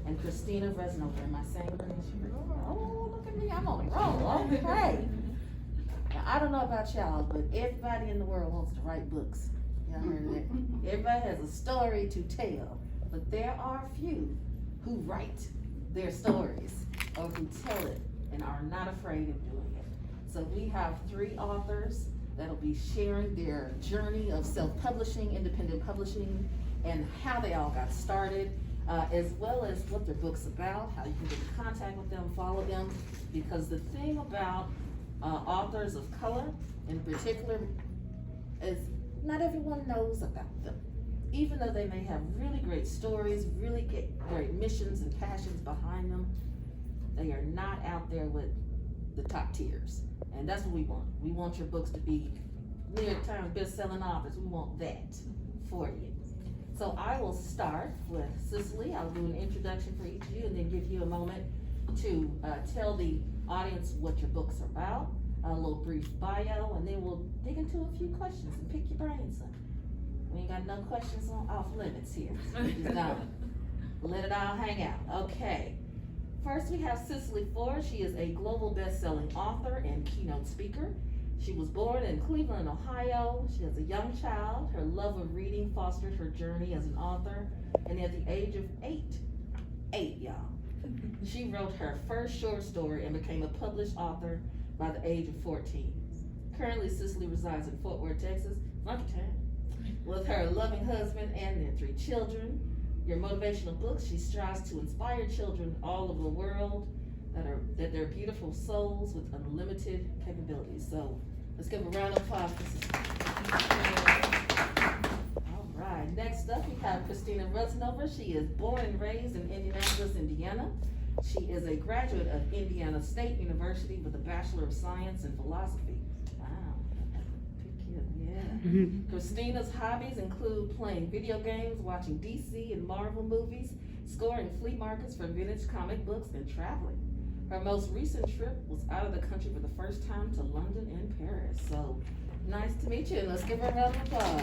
and Christina Resnover. Am I saying her name? Oh, look at me, I'm on a roll. Okay. Now, I don't know about y'all, but everybody in the world wants to write books. Y'all heard that? Everybody has a story to tell, but there are few who write their stories or who tell it and are not afraid of doing it. So we have 3 authors that'll be sharing their journey of self-publishing, independent publishing, and how they all got started, as well as what their book's about, how you can get in contact with them, follow them, because the thing about authors of color in particular is not everyone knows about them. Even though they may have really great stories, really great missions and passions behind them, they are not out there with the top tiers. And that's what we want. We want your books to be New York Times best-selling authors. We want that for you. So I will start with Cecily. I'll do an introduction for each of you and then give you a moment to tell the audience what your book's are about, a little brief bio, and then we'll dig into a few questions and pick your brains up. We ain't got no questions off limits here. So we just gonna let it all hang out. Okay. First, we have Cecily Ford. She is a global best-selling author and keynote speaker. She was born in Cleveland, Ohio. She has a young child. Her love of reading fostered her journey as an author. And at the age of 8, y'all, she wrote her first short story and became a published author by the age of 14. Currently, Cecily resides in Fort Worth, Texas, funky town, with her loving husband and their 3 children. Your motivational books, she strives to inspire children all over the world that they're beautiful souls with unlimited capabilities. So let's give a round of applause for Cecily. All right, next up we have Christina Russenover. She is born and raised in Indianapolis, Indiana. She is a graduate of Indiana State University with a Bachelor of Science in Philosophy. Yeah. Christina's hobbies include playing video games, watching DC and Marvel movies, scoring flea markets for vintage comic books, and traveling. Her most recent trip was out of the country for the first time to London and Paris. So nice to meet you, and let's give her a round of applause.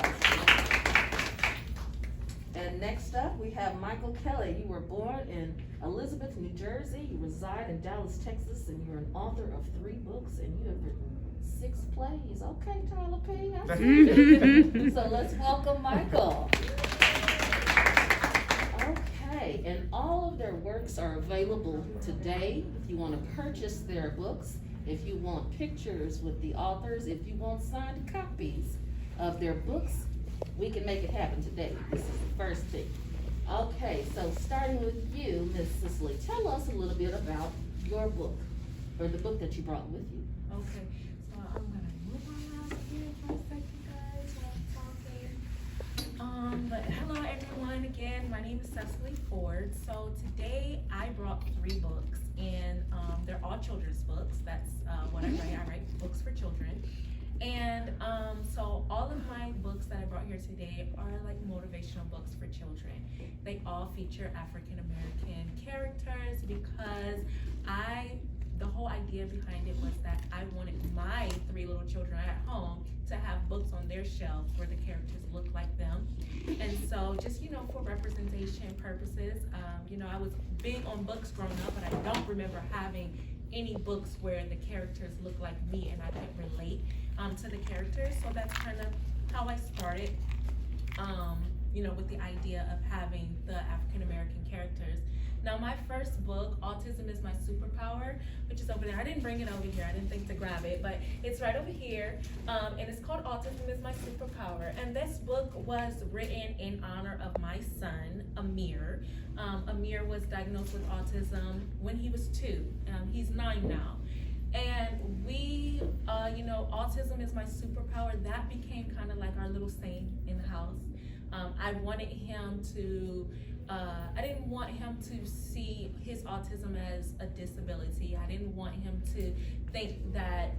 And next up, we have Michael Kelly. You were born in Elizabeth, New Jersey. You reside in Dallas, Texas, and you're an author of 3 books, and you have written 6 plays. Okay, Tyler P. I see you. So let's welcome Michael. Okay, and all of their works are available today. If you want to purchase their books, if you want pictures with the authors, if you want signed copies of their books, we can make it happen today. This is the first thing. Okay, so starting with you, Miss Cecily, tell us a little bit about your book, or the book that you brought with you. Okay. I'm gonna move my mouse here for a second, guys, while I'm talking. But hello everyone again. My name is Cecily Ford. So today I brought 3 books, and they're all children's books. That's what I write. I write books for children. And so all of my books that I brought here today are like motivational books for children. They all feature African American characters because the whole idea behind it was that I wanted my 3 little children at home to have books on their shelves where the characters look like them. And so just, for representation purposes, I was big on books growing up, but I don't remember having any books where the characters look like me and I could relate to the characters. So that's kind of how I started, with the idea of having the African American characters. Now, my first book, Autism Is My Superpower, which is over there. I didn't bring it over here. I didn't think to grab it, but it's right over here. And it's called Autism Is My Superpower. And this book was written in honor of my son, Amir. Amir was diagnosed with autism when he was 2. He's 9 now. And we, Autism Is My Superpower, that became kind of like our little saying in the house. I wanted him to, I didn't want him to see his autism as a disability. I didn't want him to think that,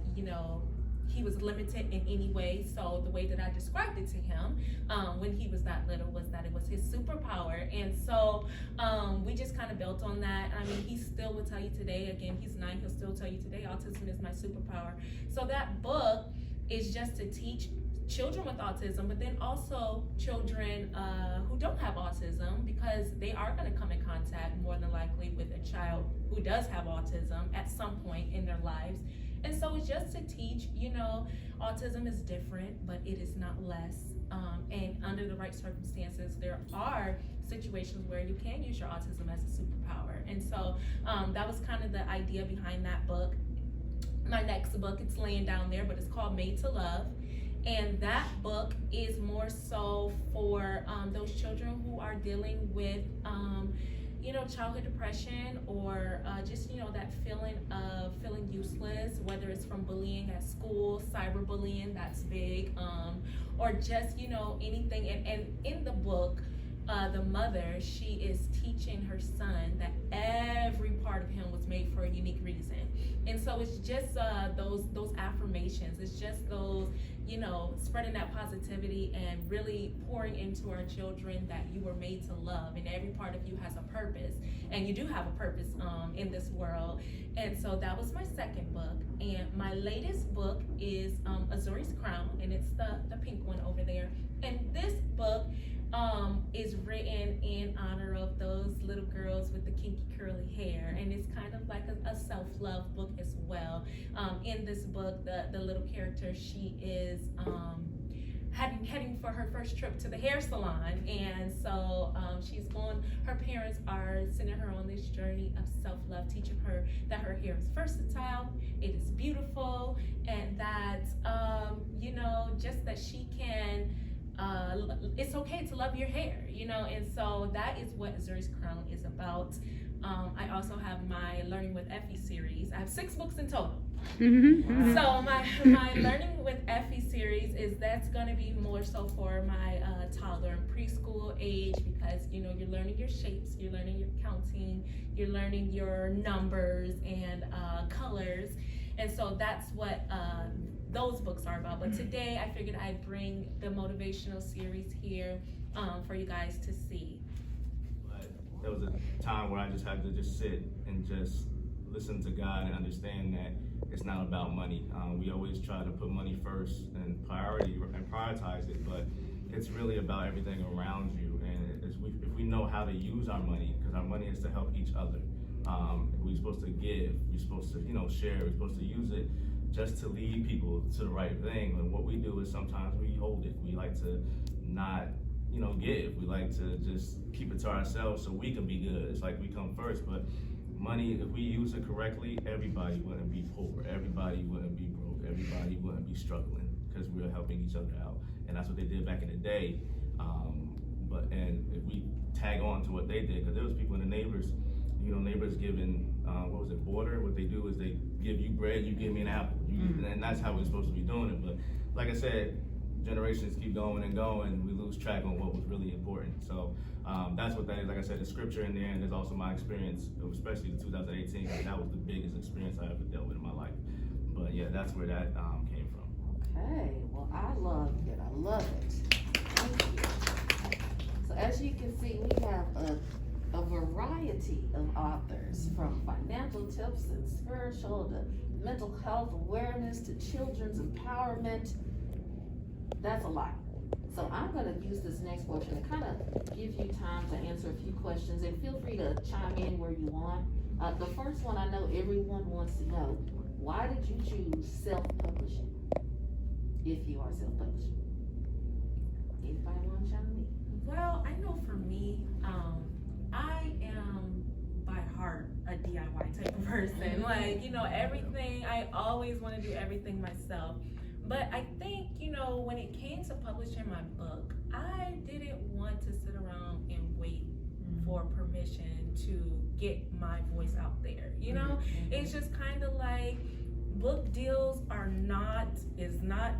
he was limited in any way. So the way that I described it to him when he was that little was that it was his superpower. And so we just kind of built on that. I mean, he still will tell you today, again, he's 9, he'll still tell you today, autism is my superpower. So that book is just to teach children with autism, but then also children who don't have autism, because they are going to come in contact contact more than likely with a child who does have autism at some point in their lives. And so it's just to teach, autism is different, but it is not less. And under the right circumstances, there are situations where you can use your autism as a superpower. And so that was kind of the idea behind that book. My next book, it's laying down there, but it's called Made to Love. And that book is more so for those children who are dealing with, childhood depression, or just, that feeling of feeling useless, whether it's from bullying at school, cyberbullying, that's big, or just, anything. And in the book, the mother, she is teaching her son that every part of him was made for a unique reason. And so it's just those affirmations. It's just those, spreading that positivity and really pouring into our children that you were made to love, and every part of you has a purpose, and you do have a purpose in this world. And so that was my second book. And my latest book is Azure's Crown, and it's the pink one over there. And this book is written in honor of those little girls with the kinky curly hair, and it's kind of like a self-love book as well. In this book, the little character, she is heading for her first trip to the hair salon, and so her parents are sending her on this journey of self-love, teaching her that her hair is versatile, it is beautiful, and that just that she can it's okay to love your hair, and so that is what Azure's Crown is about. I also have my Learning with Effie series. I have 6 books in total. Wow. So my Learning with Effie series that's going to be more so for my toddler and preschool age, because you're learning your shapes, you're learning your counting, you're learning your numbers and colors, and so that's what those books are about. But today I figured I'd bring the motivational series here for you guys to see. But there was a time where I just had to just sit and just listen to God and understand that it's not about money. We always try to put money first and prioritize it, but it's really about everything around you. And if we know how to use our money, because our money is to help each other. We're supposed to give, we're supposed to share, we're supposed to use it just to lead people to the right thing. And what we do is sometimes we hold it. We like to not, give. We like to just keep it to ourselves so we can be good. It's like we come first. But money, if we use it correctly, everybody wouldn't be poor. Everybody wouldn't be broke. Everybody wouldn't be struggling, because we're helping each other out. And that's what they did back in the day. And if we tag on to what they did, because there was people in the neighbors giving, border. What they do is they give you bread, you give me an apple. And that's how we're supposed to be doing it. But like I said, generations keep going and going, we lose track on what was really important. So that's what that is. Like I said, the scripture in there, and there's also my experience, especially the 2018, because that was the biggest experience I ever dealt with in my life. But yeah, that's where that came from. Okay, well, I love it. Thank you. So as you can see, we have a variety of authors, from financial tips and spiritual to mental health awareness to children's empowerment. That's a lot. So I'm going to use this next portion to kind of give you time to answer a few questions, and feel free to chime in where you want. The first one, I know everyone wants to know, why did you choose self-publishing, if you are self-publishing? Anybody want to chime in? Well, I know for me, I am by heart a DIY type of person. Like, everything, I always want to do everything myself. But I think, when it came to publishing my book, I didn't want to sit around and wait for permission to get my voice out there. It's just kind of like, book deals is not,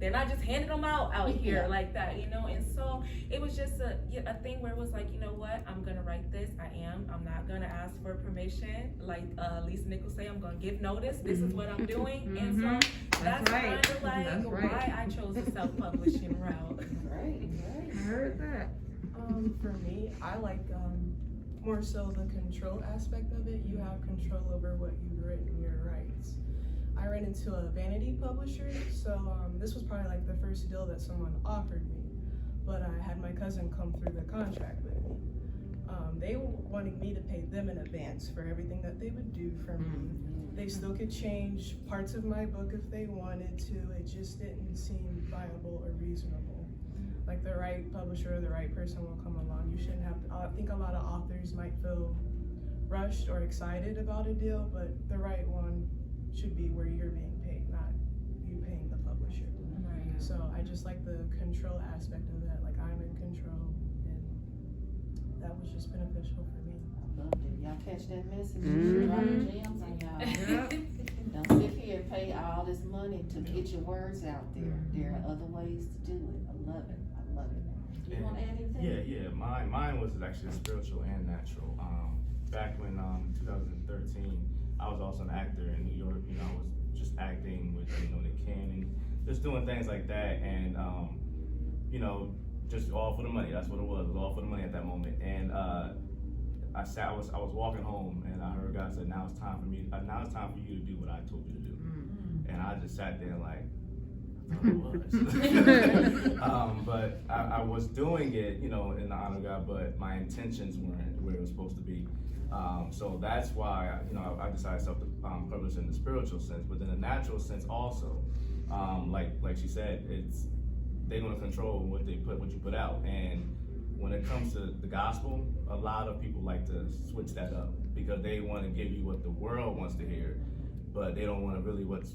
they're not just handing them out here like that, and so it was just a thing where it was like, what, I'm gonna write this, I'm not gonna ask for permission, like Lisa Nichols say, I'm gonna give notice, this is what I'm doing, and so that's kind of like why I chose the self-publishing route. Right. I heard that. For me, I like more so the control aspect of it. You have control over what you've written, your rights. I ran into a vanity publisher, so this was probably like the first deal that someone offered me, but I had my cousin come through the contract with me. They they were wanting me to pay them in advance for everything that they would do for me. They still could change parts of my book if they wanted to. It just didn't seem viable or reasonable. Like the right publisher or the right person will come along. You shouldn't have to, I think a lot of authors might feel rushed or excited about a deal, but the right one should be where you're being paid, not you paying the publisher. Right. So I just like the control aspect of that, like I'm in control, and that was just beneficial for me. Loved it. Y'all catch that message? Mhm. Dropping gems on y'all. Don't sit here and pay all this money to get your words out there. There are other ways to do it. I love it. I love it. Do you want to add anything? Yeah. Mine was actually spiritual and natural. Back when 2013, I was also an actor in New York. You know, I was just acting with Nick Cannon, just doing things like that, and just all for the money. That's what it was. It was all for the money at that moment. And I was walking home, and I heard God said, "Now it's time for you to do what I told you to do." And I just sat there like, I thought it was. But I was doing it, in the honor of God, but my intentions weren't where it was supposed to be. So that's why, I decided to publish in the spiritual sense, but in the natural sense also, like she said, they're going to control what you put out. And when it comes to the gospel, a lot of people like to switch that up because they want to give you what the world wants to hear, but they don't want to really what it's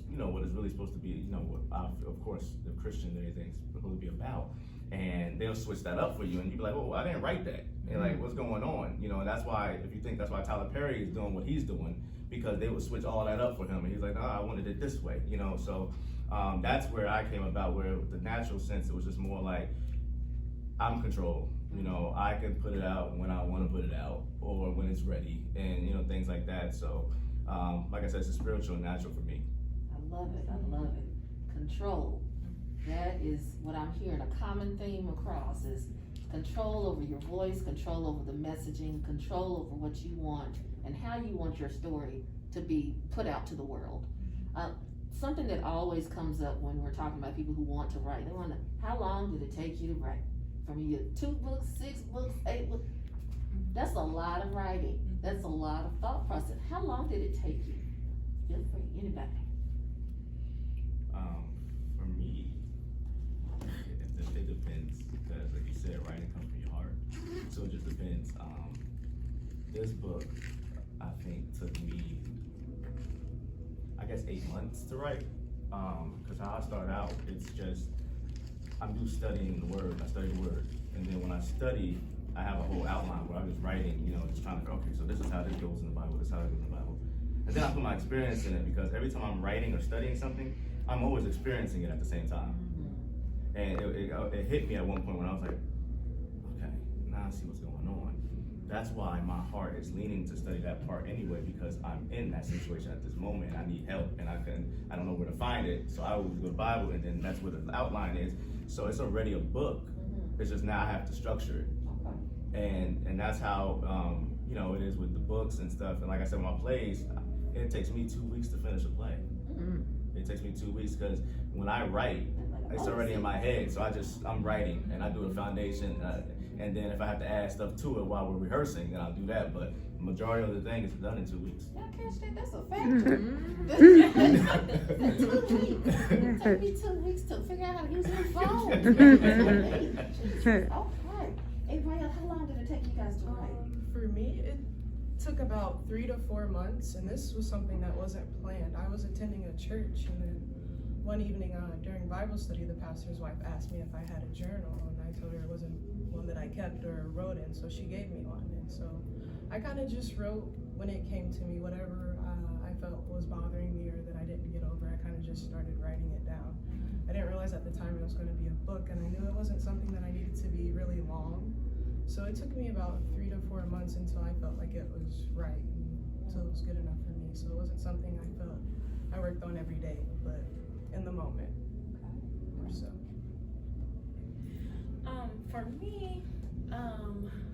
really supposed to be, of course, the Christian everything's supposed to be about. And they'll switch that up for you, and you'll be like, "Oh, I didn't write that." And like, what's going on? And that's why, if you think that's why Tyler Perry is doing what he's doing, because they would switch all that up for him, and he's like, "No, I wanted it this way," So that's where I came about. Where with the natural sense, it was just more like, I'm controlled. I can put it out when I want to put it out, or when it's ready, and things like that. So, like I said, it's spiritual and natural for me. I love it. I love it. Control. That is what I'm hearing. A common theme across is control over your voice, control over the messaging, control over what you want and how you want your story to be put out to the world. Something that always comes up when we're talking about people who want to write, they want to, how long did it take you to write? From your 2 books, 6 books, 8 books? That's a lot of writing. That's a lot of thought process. How long did it take you? Feel free, anybody. For me, it depends, because like you said, writing comes from your heart, so it just depends. This book, I think, took me, I guess, 8 months to write, because how I start out, it's just, I'm just studying the word. I study the word, and then when I study, I have a whole outline where I'm just writing, just trying to, okay, so this is how this goes in the Bible, this is how it goes in the Bible. And then I put my experience in it, because every time I'm writing or studying something, I'm always experiencing it at the same time. And it hit me at one point when I was like, okay, now I see what's going on. That's why my heart is leaning to study that part anyway, because I'm in that situation at this moment and I need help, and I don't know where to find it. So I always go to the Bible, and then that's where the outline is. So it's already a book. It's just now I have to structure it. And that's how it is with the books and stuff. And like I said, my plays, it takes me 2 weeks to finish a play. It takes me 2 weeks, because when I write, it's already in my head. So I'm writing, and I do the foundation, and then if I have to add stuff to it while we're rehearsing, then I'll do that. But the majority of the thing is done in 2 weeks. Y'all catch that? That's a factor. 2 weeks. It took me 2 weeks to figure out how to use your phone. Okay. Hey, Ryan, how long did it take you guys to write? For me, it took about 3 to 4 months, and this was something that wasn't planned. I was attending a church, and then one evening during Bible study, the pastor's wife asked me if I had a journal, and I told her it wasn't one that I kept or wrote in, so she gave me one. And so I kind of just wrote when it came to me, whatever I felt was bothering me or that I didn't get over, I kind of just started writing it down. I didn't realize at the time it was going to be a book, and I knew it wasn't something that I needed to be really long. So it took me about 3 to 4 months until I felt like it was right, until it was good enough for me. So it wasn't something I felt I worked on every day, but in the moment, or so. For me,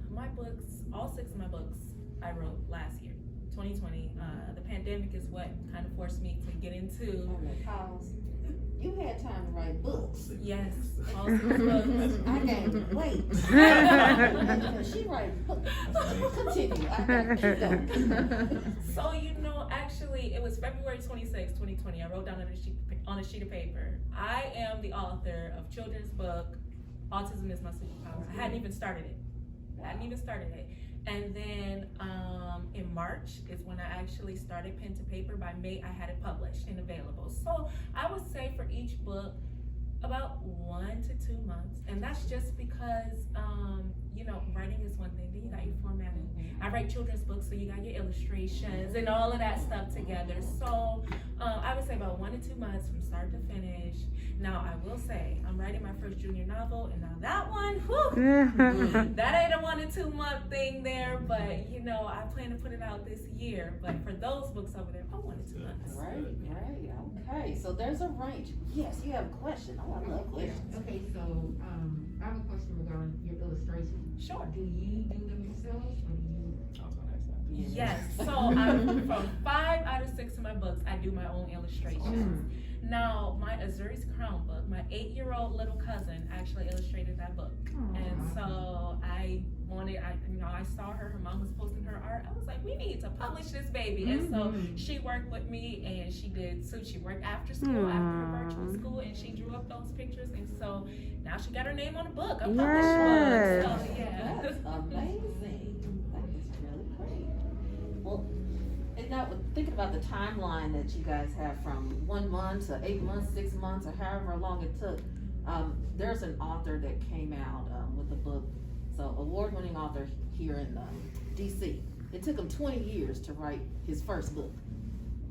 my books, all 6 of my books, I wrote last year, 2020. The pandemic is what kind of forced me to get into. Pause. you had time to write books. Yes, all 6 books. I can't wait. She writes books. Continue. I got keep going. So, actually, it was February 26, 2020. I wrote down on a sheet of paper. I am the author of children's book, Autism Is My Superpower. I hadn't even started it. And then in March is when I actually started pen to paper. By May, I had it published and available. So I would say for each book, about 1 to 2 months. And that's just because, writing is one thing. Then you got your formatting. I write children's books, so you got your illustrations and all of that stuff together. So I would say about 1 to 2 months from start to finish. Now, I will say, I'm writing my first junior novel, and now that one, whew, that ain't a 1 to 2 month thing there, but, I plan to put it out this year. But for those books over there, 1 to 2 months. Right, okay. So there's a range. Yes, you have a question. Oh, I love questions. Okay, so I have a question regarding your illustrations. Sure. Do you do them yourselves or do you? I was gonna ask that. Yes, so from 5 out of 6 of my books, I do my own illustrations. Now, my Azure's Crown book, my 8-year-old little cousin actually illustrated that book. And so I saw her mom was posting her art. I was like, we need to publish this baby. And so she worked with me and she worked after school, after her virtual school, and she drew up those pictures. And so now she got her name on a book, a published book. So, yeah. That's amazing. That is really great. Well, and now thinking about the timeline that you guys have from 1 month to 8 months, 6 months, or however long it took, there's an author that came out with the book. So award-winning author here in DC. It took him 20 years to write his first book,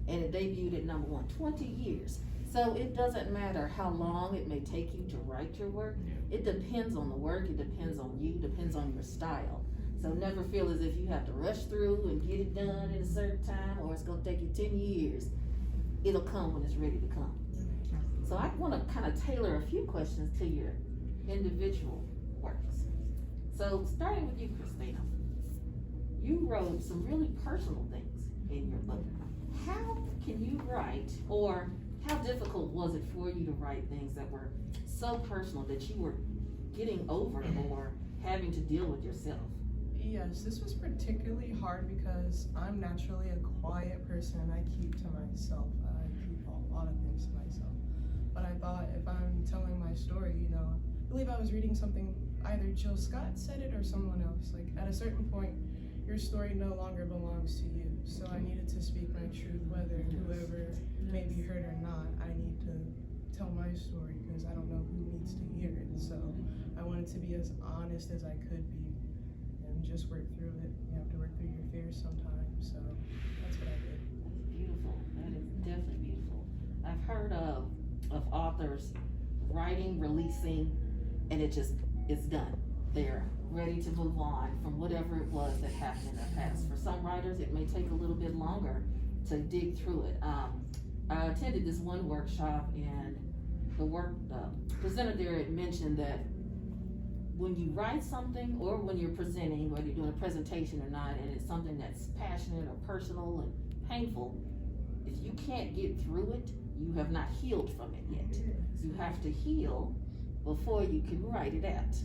and it debuted at #1. 20 years. So it doesn't matter how long it may take you to write your work. It depends on the work. It depends on you. Depends on your style. So never feel as if you have to rush through and get it done in a certain time, or it's going to take you 10 years. It'll come when it's ready to come. So I want to kind of tailor a few questions to your individual works. So starting with you, Christina, you wrote some really personal things in your book. How can you write, or how difficult was it for you to write things that were so personal that you were getting over or having to deal with yourself? Yes, this was particularly hard because I'm naturally a quiet person and I keep to myself. I keep a lot of things to myself. But I thought if I'm telling my story, I believe I was reading something, either Jill Scott said it or someone else. Like at a certain point, your story no longer belongs to you. So I needed to speak my truth, whether whoever may be hurt or not. I need to tell my story because I don't know who needs to hear it. So I wanted to be as honest as I could be. Just work through it. You have to work through your fears sometimes, so that's what I did. That's beautiful. That is definitely beautiful. I've heard of authors writing, releasing, and it's done. They're ready to move on from whatever it was that happened in their past. For some writers, it may take a little bit longer to dig through it. I attended this one workshop, and the presenter there had mentioned that when you write something, or when you're presenting, whether you're doing a presentation or not, and it's something that's passionate or personal and painful, if you can't get through it, you have not healed from it yet. You have to heal before you can write it out,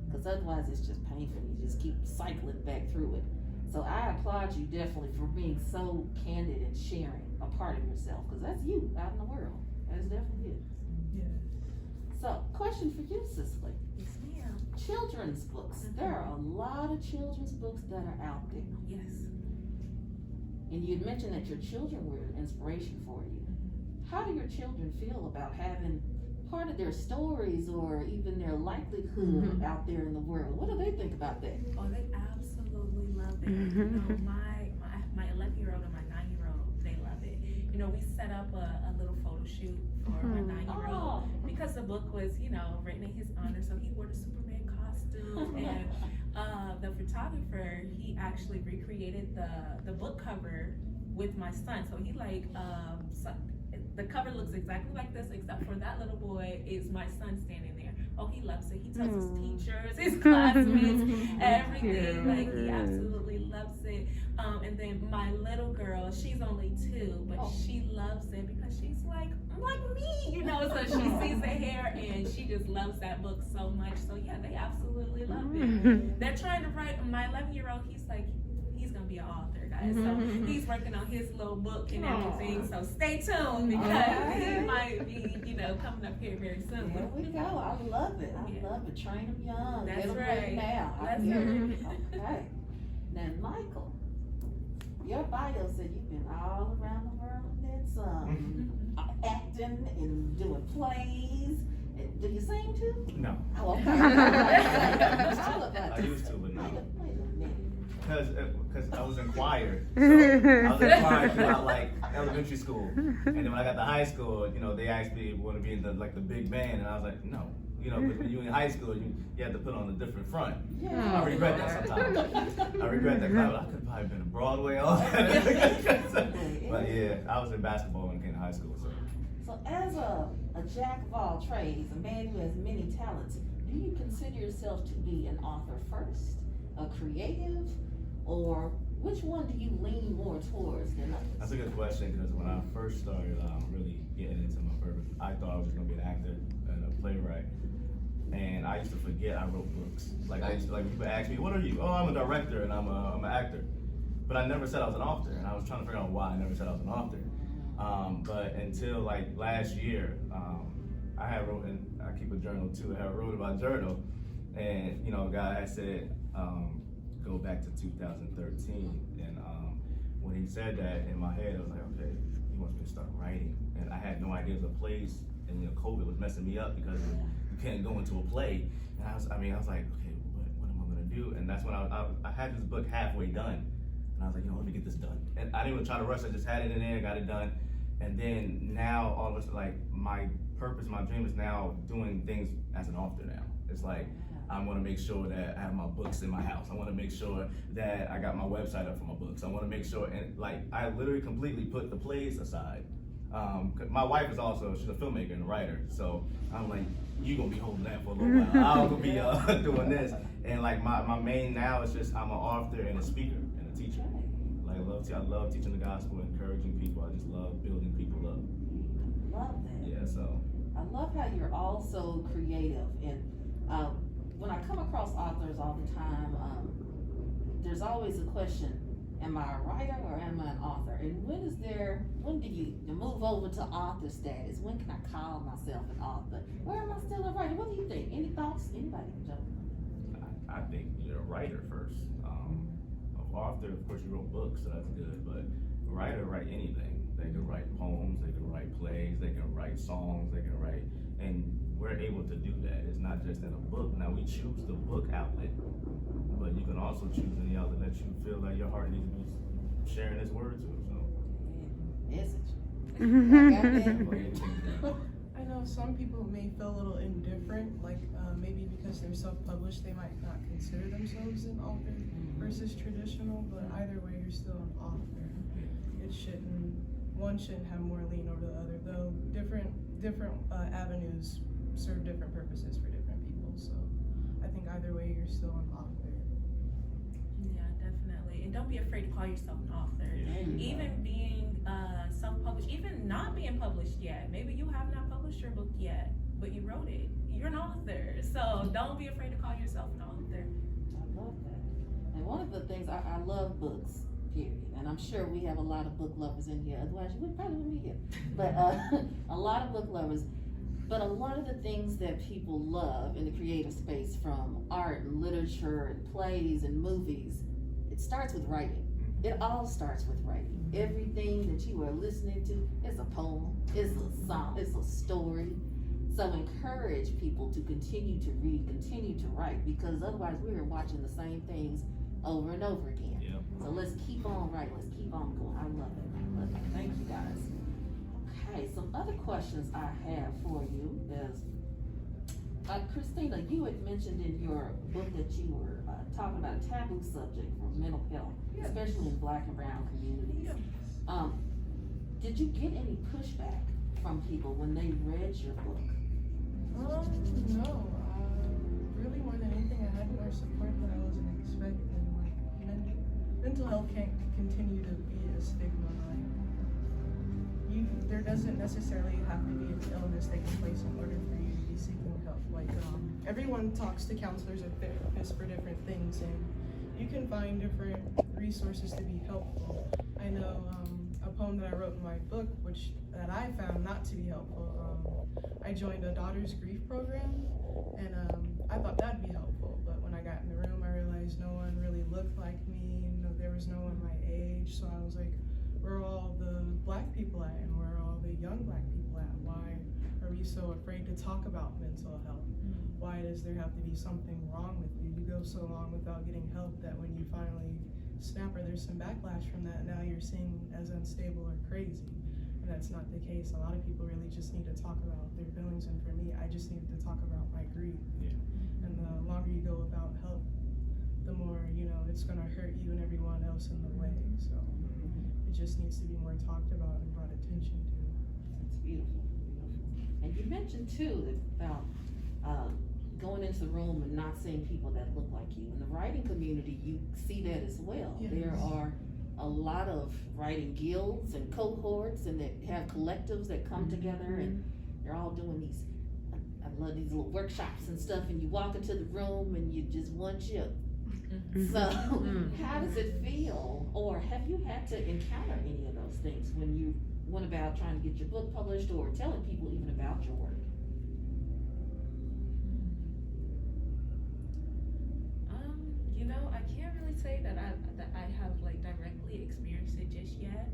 because otherwise it's just painful. You just keep cycling back through it. So I applaud you definitely for being so candid and sharing a part of yourself, because that's you out in the world. That's definitely you. Yeah. So, question for you, Cicely. Yes, ma'am. Children's books. There are a lot of children's books that are out there. Yes. And you'd mentioned that your children were an inspiration for you. How do your children feel about having part of their stories or even their livelihood out there in the world? What do they think about that? Oh, they absolutely love it. My 11-year-old and my 9-year-old, they love it. We set up a little photo shoot for my 9-year-old because the book was, written in his honor. So he wore the Superman costume, and the photographer, he actually recreated the book cover with my son. So he the cover looks exactly like this, except for that little boy is my son standing there. Oh, he loves it. He tells his teachers, his classmates, everything. Like, he absolutely loves loves it. And then my little girl, she's only 2, but she loves it because she's like me, you know. So she sees the hair and she just loves that book so much. So yeah, they absolutely love it. They're trying to write. My 11-year-old, he's gonna be an author, guys. So he's working on his little book and everything. So stay tuned because he might be, you know, coming up here very soon. There we go. I love it. I love it. Train them young. That's Get them right. ready now. That's Okay. Now, Michael, your bio said you've been all around the world and then some. Acting and doing plays. Do you sing too? No. Oh, okay. I used to, but no. Wait a minute. Because I was in choir. So I was in choir throughout like elementary school. And then when I got to high school, you know, they asked me if I want to be in the big band. And I was like, no. You know, because when you in high school, you had to put on a different front. Yeah. I regret that sometimes. I regret that. I could have probably been in Broadway all that. But yeah, I was in basketball when I came to high school. So as a jack of all trades, a man who has many talents, do you consider yourself to be an author first, a creative, or which one do you lean more towards than others? That's a good question, because when I first started really getting into my purpose, I thought I was going to be an actor and a playwright. And I used to forget I wrote books. Like people ask me, what are you? Oh, I'm a director and I'm an actor. But I never said I was an author, and I was trying to figure out why I never said I was an author. But until like last year, I had wrote, and I keep a journal too, I had wrote about journal, and you know, a guy had said, go back to 2013, and when he said that, in my head, I was like, okay, he wants me to start writing, and I had no idea of the plays, and you know, COVID was messing me up because you can't go into a play, and I was like, okay, what am I gonna do? And that's when I had this book halfway done, and I was like, you know, let me get this done, and I didn't even try to rush, I just had it in there, got it done. And then now, all of a sudden, like, my purpose, my dream is now doing things as an author now. It's like, I want to make sure that I have my books in my house. I want to make sure that I got my website up for my books. I want to make sure, and like, I literally completely put the plays aside. My wife is also, she's a filmmaker and a writer. So I'm like, you going to be holding that for a little while. I'm going to be doing this. And like, my main now is just, I'm an author and a speaker and a teacher. I love teaching the gospel, encouraging people. I just love building people up. Love that. Yeah, so. I love how you're also creative, and when I come across authors all the time, there's always a question: am I a writer or am I an author? And when do you move over to author status? When can I call myself an author? Or am I still a writer? What do you think? Any thoughts? Anybody can jump in. I think you're a writer first. Author, of course, you wrote books, so that's good, but a writer write anything. They can write poems, they can write plays, they can write songs, they can write, and we're able to do that. It's not just in a book. Now, we choose the book outlet, but you can also choose any outlet that you feel like your heart needs to be sharing this word to, so. Message. I know some people may feel a little indifferent, like maybe because they're self-published, they might not consider themselves an author versus traditional, but either way, you're still an author. One shouldn't have more lean over the other, though different avenues serve different purposes for different people, so I think either way, you're still an author. Yeah, definitely. And don't be afraid to call yourself an author. Yeah. Even being self-published, even not being published yet. Maybe you have not published your book yet, but you wrote it. You're an author. So don't be afraid to call yourself an author. I love that. And one of the things, I love books, period. And I'm sure we have a lot of book lovers in here. Otherwise, you would probably wouldn't be here. But a lot of book lovers. But a lot of the things that people love in the creative space, from art and literature and plays and movies, it starts with writing. It all starts with writing. Everything that you are listening to is a poem, it's a song, it's a story. So encourage people to continue to read, continue to write, because otherwise we are watching the same things over and over again. Yeah. So let's keep on writing, let's keep on going. I love it. I love it. Thank you guys. Okay, some other questions I have for you is, Christina, you had mentioned in your book that you were talking about a taboo subject for mental health, especially in Black and brown communities. Did you get any pushback from people when they read your book? No. Really more than anything, I had more support than I wasn't expecting. Like, mental health can't continue to be a stigma. There doesn't necessarily have to be an illness taking place in order for you to be seeking help. Like, everyone talks to counselors or therapists for different things, and you can find different resources to be helpful. I know a poem that I wrote in my book, that I found not to be helpful. I joined a daughter's grief program, and I thought that'd be helpful. But when I got in the room, I realized no one really looked like me. There was no one my age, so I was like, where are all the Black people at, and where are all the young Black people at? Why are we so afraid to talk about mental health? Why does there have to be something wrong with you? You go so long without getting help that when you finally snap, or there's some backlash from that, now you're seen as unstable or crazy. And that's not the case. A lot of people really just need to talk about their feelings, and for me, I just needed to talk about my grief. Yeah. And the longer you go without help, the more, it's gonna hurt you and everyone else in the way. So it just needs to be more talked about and brought attention to. That's beautiful, beautiful. And you mentioned too about going into the room and not seeing people that look like you. In the writing community, you see that as well. Yes. There are a lot of writing guilds and cohorts, and that have collectives that come together, and they're all doing these, I love these little workshops and stuff, and you walk into the room and you just one chip. So how does it feel, or have you had to encounter any of those things when you went about trying to get your book published, or telling people even about your work? I can't really say that I have like directly experienced it just yet,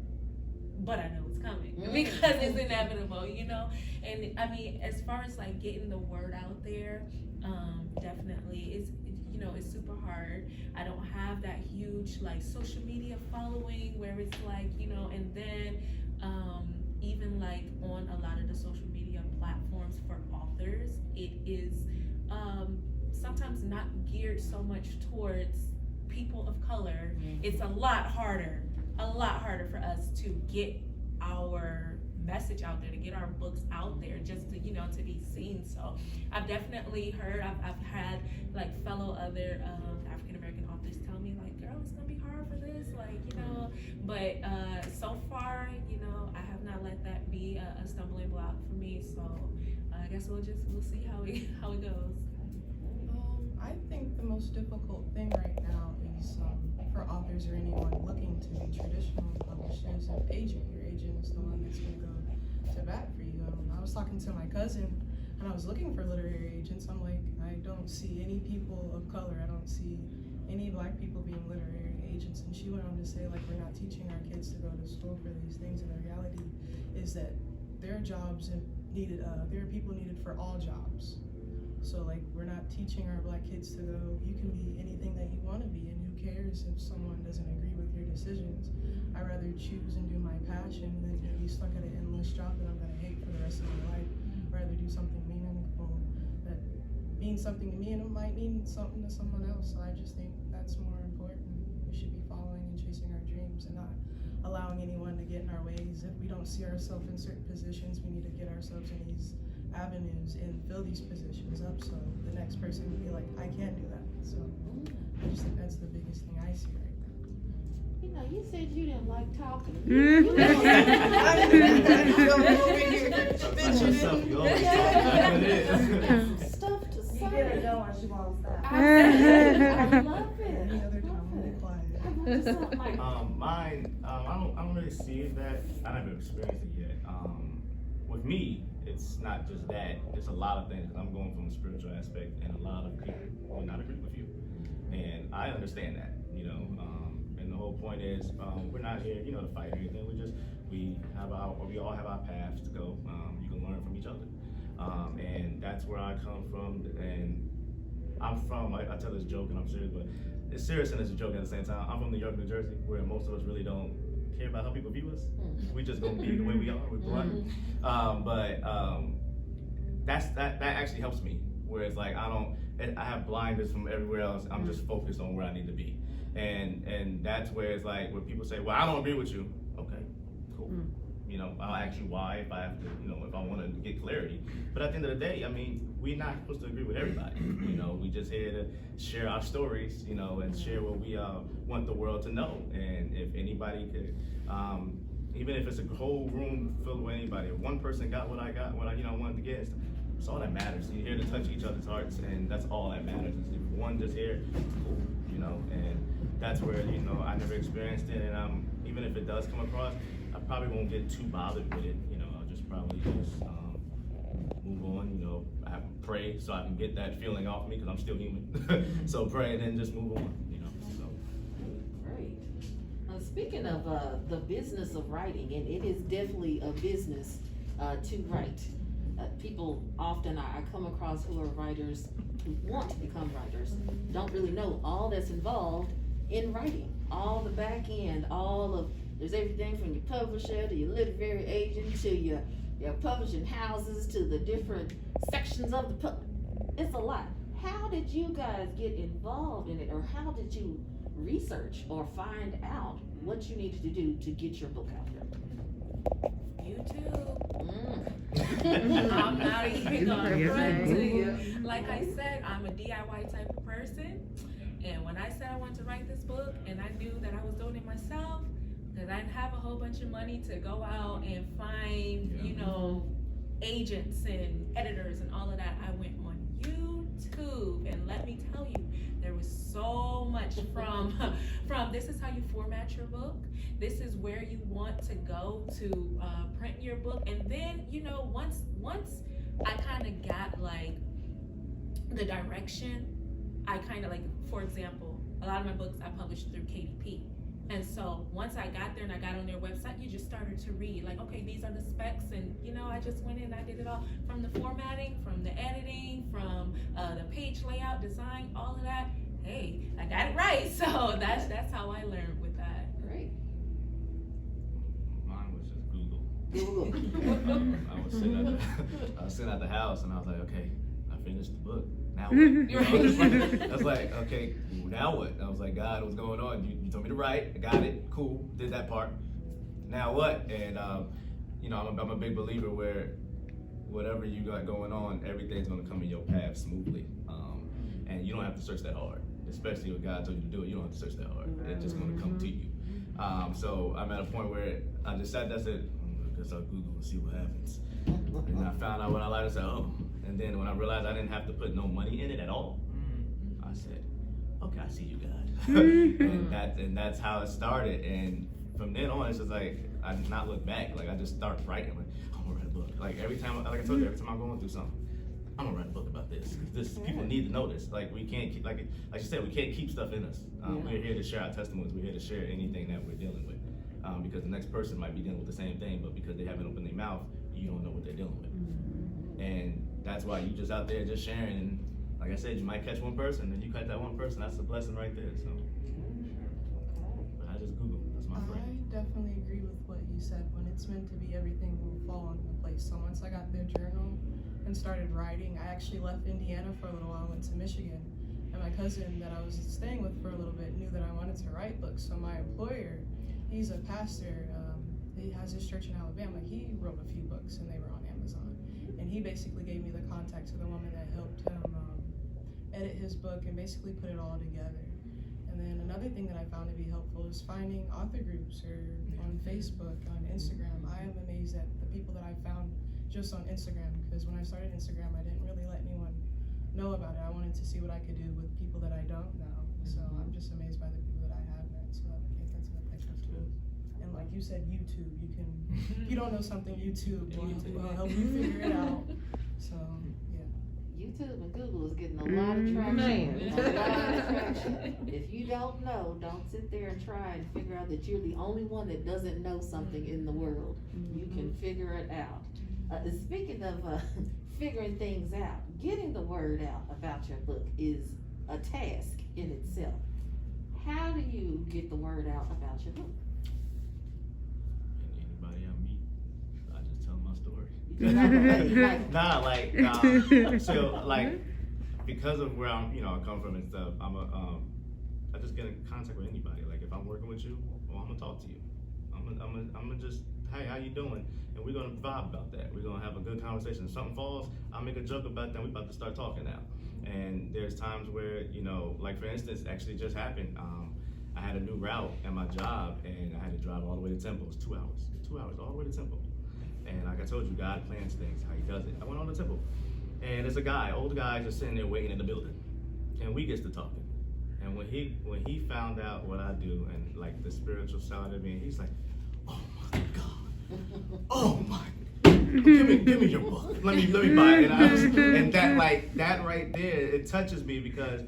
but I know it's coming because it's inevitable, And I mean, as far as like getting the word out there, definitely it's super hard. I don't have that huge like social media following where it's like, and then even like on a lot of the social media platforms for authors, it is sometimes not geared so much towards people of color. It's a lot harder for us to get our message out there, to get our books out there, just to to be seen. So I've definitely heard, I've had like fellow other African American authors tell me like, girl, it's gonna be hard for this, like but so far I have not let that be a stumbling block for me. So I guess we'll see how it goes. I think the most difficult thing right now is for authors or anyone looking to be traditionally published is an agent. Your agent is the one that's going to go to bat for you. I was talking to my cousin, and I was looking for literary agents. I'm like, I don't see any people of color. I don't see any Black people being literary agents. And she went on to say, like, we're not teaching our kids to go to school for these things. And the reality is that there are jobs needed. There are people needed for all jobs. So like, we're not teaching our Black kids to go, you can be anything that you want to be, and who cares if someone doesn't agree with your decisions. I'd rather choose and do my passion than be stuck at an endless job that I'm going to hate for the rest of my life. I'd rather do something meaningful that means something to me, and it might mean something to someone else. So I just think that's more important. We should be following and chasing our dreams and not allowing anyone to get in our ways. If we don't see ourselves in certain positions, we need to get ourselves in these avenues and fill these positions up, so the next person can be like, I can't do that. So I just think that's the biggest thing I see right now. You said you didn't like talking. Stuff to say. You get her going, she won't stop. I love it. Any other time we'll be quiet. Mine, I don't really see that. I never experienced it yet. With me, it's not just that. It's a lot of things. I'm going from a spiritual aspect, and a lot of people will not agree with you, and I understand that. And the whole point is, we're not here, to fight or anything. We all have our paths to go. You can learn from each other, and that's where I come from. And I'm from. I tell this joke, and I'm serious, but it's serious and it's a joke at the same time. I'm from New York, New Jersey, where most of us really don't care about how people view us. We just gonna be the way we are. We're blunt. But that actually helps me. Whereas like I have blinders from everywhere else. I'm just focused on where I need to be. And that's where it's like when people say, well, I don't agree with you. Okay, cool. I'll ask you why if I have to, if I want to get clarity. But at the end of the day, I mean, we're not supposed to agree with everybody. We just here to share our stories, and share what we want the world to know. And if anybody could, even if it's a whole room filled with anybody, if one person got what I got, what I wanted to get, it's all that matters. You're here to touch each other's hearts, and that's all that matters. If one just here, cool, and that's where I never experienced it, and even if it does come across, I probably won't get too bothered with it. I'll just probably just move on. I have to pray so I can get that feeling off me because I'm still human. So pray and then just move on. So. Great. Speaking of the business of writing, and it is definitely a business to write. People often I come across who are writers who want to become writers, don't really know all that's involved in writing, all the back end, there's everything from your publisher to your literary agent to your publishing houses to the different sections of the it's a lot. How did you guys get involved in it, or how did you research or find out what you needed to do to get your book out there? YouTube. I'm not even gonna front to you. Like I said, I'm a DIY type of person, and when I said I wanted to write this book, and I knew that I was doing it myself, because I didn't have a whole bunch of money to go out and find, agents and editors and all of that, I went on YouTube, and let me tell you, there was so much from this is how you format your book, this is where you want to go to print your book, and then once I kind of got like the direction, I kind of like, for example, a lot of my books I published through KDP. And so once I got there and I got on their website, you just started to read like, okay, these are the specs, and I just went in and I did it all, from the formatting, from the editing, from the page layout, design, all of that. Hey, I got it right. So that's how I learned with that. Great. Mine was just Google. Google. I was sitting at the house and I was like, okay, I finished the book. Now what? I was like, okay, now what? I was like, God, what's going on? You told me to write. I got it. Cool. Did that part. Now what? And I'm a big believer where whatever you got going on, everything's gonna come in your path smoothly. And you don't have to search that hard. Especially if God told you to do it, you don't have to search that hard. It's just gonna come to you. So I'm at a point where I just sat there and said, I guess I'll Google and see what happens. And I found out what I liked. I said, oh. And then when I realized I didn't have to put no money in it at all, I said, okay, I see you guys. and that's how it started. And from then on, it's just like, I did not look back. Like, I just started writing. Like, I'm gonna write a book. Like, every time, like I told you, every time I'm going through something, I'm gonna write a book about this. Because people need to know this. Like, we can't keep, like you said, we can't keep stuff in us. We're here to share our testimonies. We're here to share anything that we're dealing with. Because the next person might be dealing with the same thing, but because they haven't opened their mouth, you don't know what they're dealing with. And that's why you just out there just sharing. And like I said, you might catch one person, and you catch that one person, that's a blessing right there. So, but I just Google. That's my friend. I definitely agree with what you said. When it's meant to be, everything will fall into place. So once I got their journal and started writing, I actually left Indiana for a little while, went to Michigan. And my cousin that I was staying with for a little bit knew that I wanted to write books. So my employer, he's a pastor, he has his church in Alabama. He wrote a few books and they were on Amazon. And he basically gave me the contact to the woman that helped him edit his book and basically put it all together. And then another thing that I found to be helpful is finding author groups or on Facebook, on Instagram. I am amazed at the people that I found just on Instagram, because when I started Instagram, I didn't really let anyone know about it. I wanted to see what I could do with people that I don't know. So I'm just amazed by the people that I have met. So I think that's an effective tool. And like you said, YouTube, you can, if you don't know something, YouTube will help you figure it out. So, yeah. YouTube and Google is getting a lot of traction. A lot of traction. If you don't know, don't sit there and try and figure out that you're the only one that doesn't know something in the world. You can figure it out. Speaking of figuring things out, getting the word out about your book is a task in itself. How do you get the word out about your book? Anybody I meet, I just tell my story. So like, because of where I'm, I come from and stuff, I just get in contact with anybody. Like, if I'm working with you, well, I'm gonna talk to you. I'm gonna just, hey, how you doing? And we're gonna vibe about that. We're gonna have a good conversation. If something falls, I'll make a joke about that. We're about to start talking now. And there's times where, you know, like for instance, actually just happened. I had a new route at my job, and I had to drive all the way to Temple. It's 2 hours all the way to Temple. And like I told you, God plans things, how he does it. I went on to Temple, and there's a guy, old guy, just sitting there waiting in the building. And we gets to talking. And when he found out what I do and like the spiritual side of me, he's like, oh my God, oh my, give me your book. Let me buy it. And that right there, it touches me because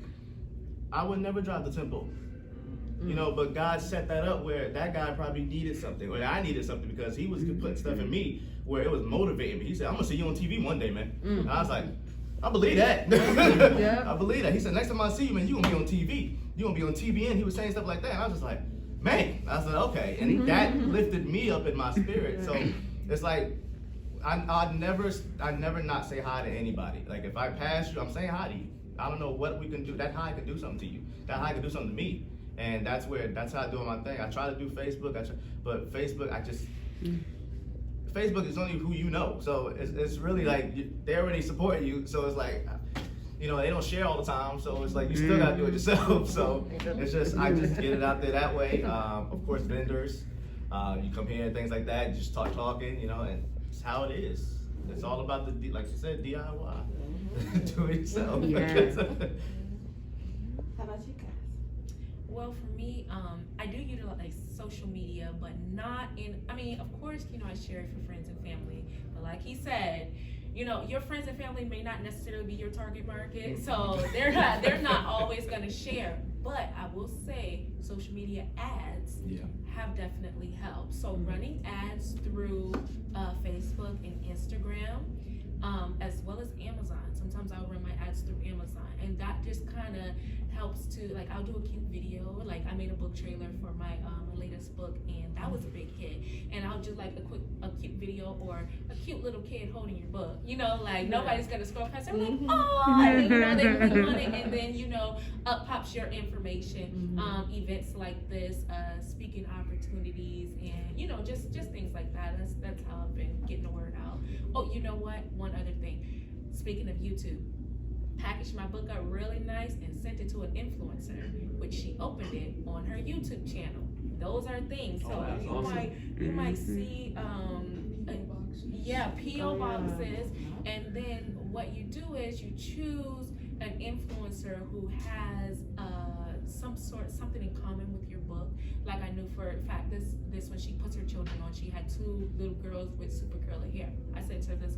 I would never drive to Temple. You know, but God set that up where that guy probably needed something, or I needed something because he was putting stuff in me where it was motivating me. He said, I'm gonna see you on TV one day, man. And I was like, I believe that. Yeah. I believe that. He said, next time I see you, man, you gonna be on TV. You gonna be on TVN. He was saying stuff like that. And I was just like, man. I said, okay. And that lifted me up in my spirit. So it's like, I'd never not say hi to anybody. Like if I pass you, I'm saying hi to you. I don't know what we can do. That hi can do something to you. That hi can do something to me. And that's how I do my thing. I try to do Facebook, but Facebook, Facebook is only who you know. So it's really like, they already support you. So it's like, you know, they don't share all the time. So it's like, you still gotta do it yourself. So it's just, I just get it out there that way. Of course, vendors, you come here and things like that, just talking, you know, and it's how it is. It's all about the, like you said, DIY. Do it yourself. Yeah. How about you guys? Well, for me, I do utilize social media, but not in, I mean, of course, you know, I share it for friends and family, but like he said, you know, your friends and family may not necessarily be your target market, so they're not always going to share. But I will say social media ads have definitely helped. So running ads through Facebook and Instagram, as well as Amazon. Sometimes I'll run my ads through Amazon, and that just kind of helps to, like, I'll do a cute video. Like I made a book trailer for my latest book, and that was a big hit. And I'll do like a cute video or a cute little kid holding your book. You know, like nobody's gonna scroll past. They're like, oh, and, you know, they click on it, and then, you know, up pops your information. Events like this, speaking opportunities, and, you know, just things like that. That's how I've been getting the word out. Oh, you know what? One other thing. Speaking of YouTube, packaged my book up really nice and sent it to an influencer, which she opened it on her YouTube channel. Those are things. So you might see P.O. boxes, and then what you do is you choose an influencer who has something in common with your book. Like I knew for a fact this when she puts her children on, she had 2 little girls with super curly hair. I sent her this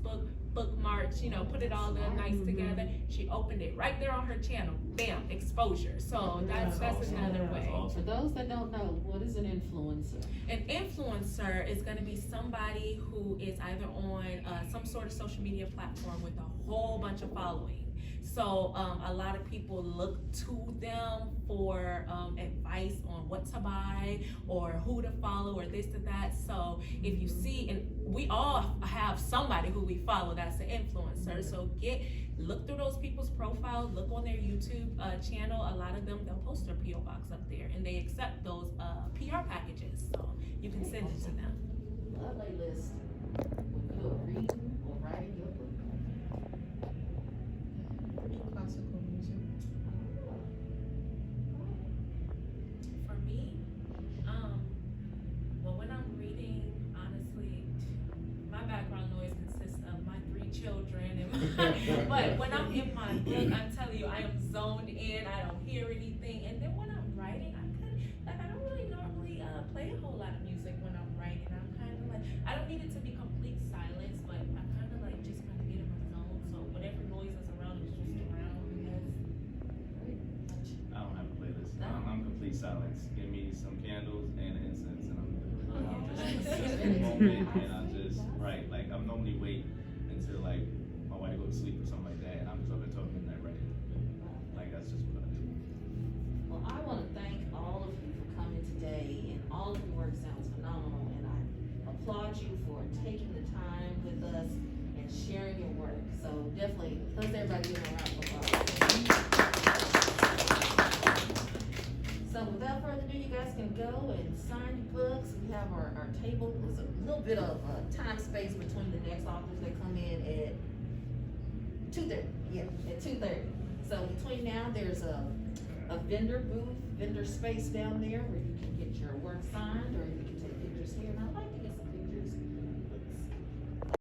bookmarked, you know, put it all nice together. She opened it right there on her channel. Bam, exposure. So that's another way. For those that don't know, what is an influencer? An influencer is going to be somebody who is either on some sort of social media platform with a whole bunch of following. So a lot of people look to them for advice on what to buy or who to follow or this or that. So if you see, and we all have somebody who we follow that's an influencer. So look through those people's profiles, look on their YouTube channel. A lot of them, they'll post their P.O. box up there, and they accept those PR packages. So you can send it to them. Lovely list. When you are reading or writing your book. Classical music. For me, well, when I'm reading, honestly, my background noise consists of my 3 children, but when I'm in my book, I'm telling you, I am zoned in. I don't hear anything, and then when I'm writing, I don't really normally play a whole lot of music when I'm writing. I'm kind of like, I don't need it to be complete silence, but I kind of like just kind of get in my zone. So whatever noise is around is just around. I don't have a playlist. I'm complete silence. Give me some candles and incense, and I'm just in the moment, and I just write. Like I'm normally wait until like my wife goes to sleep or something like that, and I'm just up until midnight writing. Like that's just what I do. Well, I want to thank all of you for coming today, and all of your work sounds phenomenal, and I applaud you for taking the time with us and sharing your work. So definitely, let's everybody give them a round of applause. So without further ado, you guys can go and sign your books. We have have our table. There's a little bit of time space between the next authors that come in at 2:30. Yeah, at 2:30. So between now, there's a vendor booth, vendor space down there where you can get your